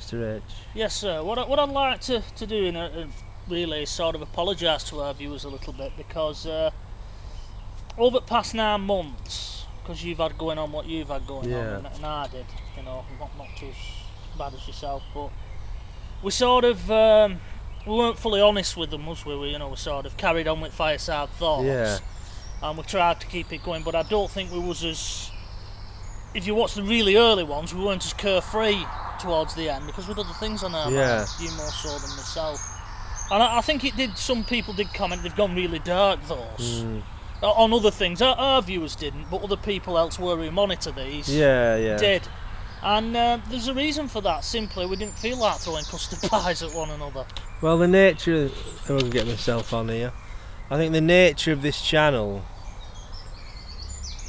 Mr. H. Yes, sir. What I'd like to do in really is sort of apologise to our viewers a little bit, because over the past 9 months, because you've had going on what you've had going on, and I did, not too bad as yourself, but we sort of we weren't fully honest with them, was we? We sort of carried on with Fireside Thoughts, and we tried to keep it going, but I don't think we was as, if you watch the really early ones, we weren't as carefree towards the end, because we'd other things on our minds, you more so than myself. And I think it did, some people did comment they've gone really dark, those. On other things, our viewers didn't, but other people elsewhere who monitor these did. And there's a reason for that. Simply, we didn't feel like throwing custard pies at one another. Well, the nature, I won't get myself on here, I think the nature of this channel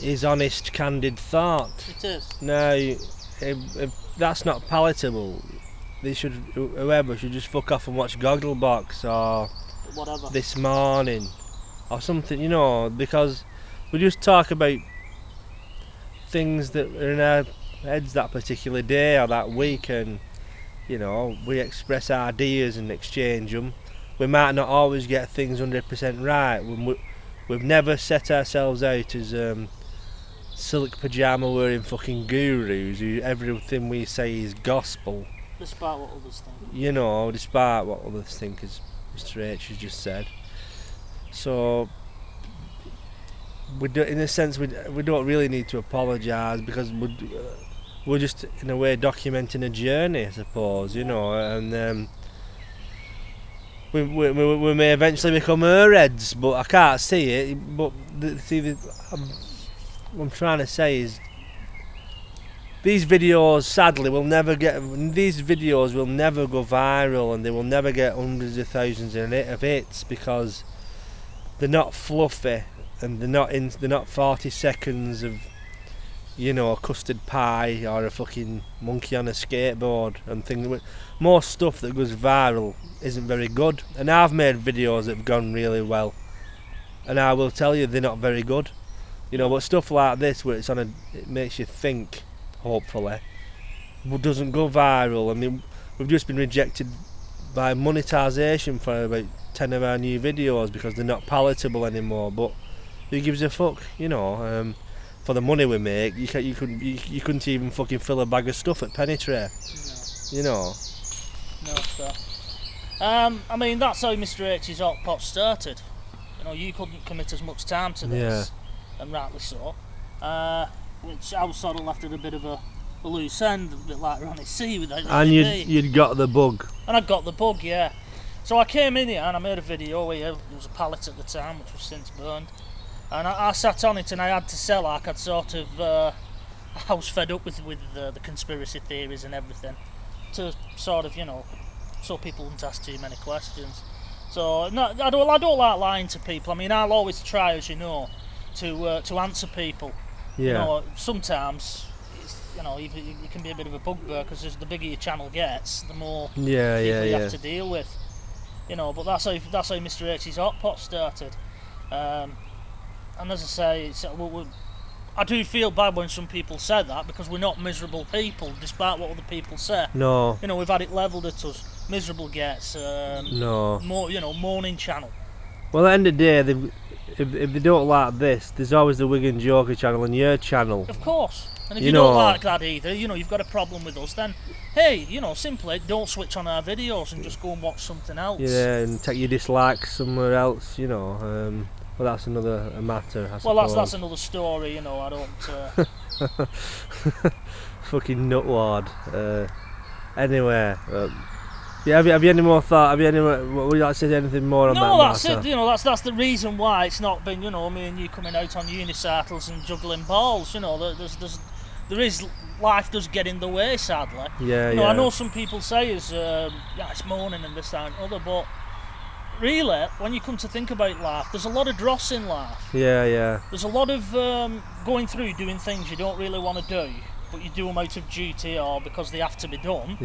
is honest, candid thought. It is. Now, if that's not palatable, whoever should just fuck off and watch Gogglebox or whatever This Morning or something, because we just talk about things that are in our heads that particular day or that week, and we express ideas and exchange them. We might not always get things 100% right. We've never set ourselves out as silk pyjama wearing fucking gurus who everything we say is gospel. Despite what others think. Despite what others think, as Mr. H has just said. So, in a sense, we don't really need to apologise, because we're just, in a way, documenting a journey, I suppose, and we may eventually become airheads, but I can't see it. But what I'm trying to say is, these videos, sadly, will never go viral, and they will never get hundreds of thousands of hits, because they're not fluffy, and they're not 40 seconds of a custard pie or a fucking monkey on a skateboard and things. Most stuff that goes viral isn't very good, and I've made videos that have gone really well, and I will tell you they're not very good. But stuff like this, where it makes you think, hopefully, doesn't go viral. I mean, we've just been rejected by monetisation for about 10 of our new videos because they're not palatable anymore. But who gives a fuck? For the money we make, you couldn't even fucking fill a bag of stuff at Penny Tray. No, sir. I mean, that's how Mr. H's Hot Pot started. You couldn't commit as much time to this, and rightly so. Which I was sort of left at a bit of a loose end, a bit like Ronnie C. And you'd got the bug. And I got the bug, yeah. So I came in here and I made a video where there was a pallet at the time, which was since burned. And I sat on it and I had to sell like I'd sort of, I was fed up with the conspiracy theories and everything, to sort of, so people wouldn't ask too many questions. So no, I don't like lying to people. I mean, I'll always try, as you know, to answer people. Sometimes you can be a bit of a bugbear, because the bigger your channel gets, the more people you have to deal with. But that's how Mr. H's Hot Pot started. And as I say, I do feel bad when some people say that, because we're not miserable people, despite what other people say. No. We've had it levelled at us. Miserable gets. No. Mourning channel. Well, at the end of the day, if they don't like this, there's always the Wigan Joker channel and your channel. Of course. And if you don't like that either, you've got a problem with us, then, hey, simply don't switch on our videos and just go and watch something else. Yeah, and take your dislikes somewhere else, Well, that's another matter, I suppose. Well, that's another story, I don't... Fucking nutwad. Anyway, have you any more thought? Would you like to say anything more on that matter? No, that's it. That's the reason why it's not been, me and you coming out on unicycles and juggling balls. Life does get in the way, sadly. I know some people say it's mourning and this, that and other, but really, when you come to think about life, there's a lot of dross in life. There's a lot of going through doing things you don't really want to do, but you do them out of duty or because they have to be done.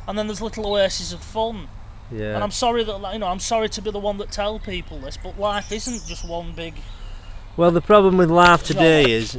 And then there's little oases of fun. And I'm sorry that I'm sorry to be the one that tell people this, but life isn't just one big. Well, the problem with life today is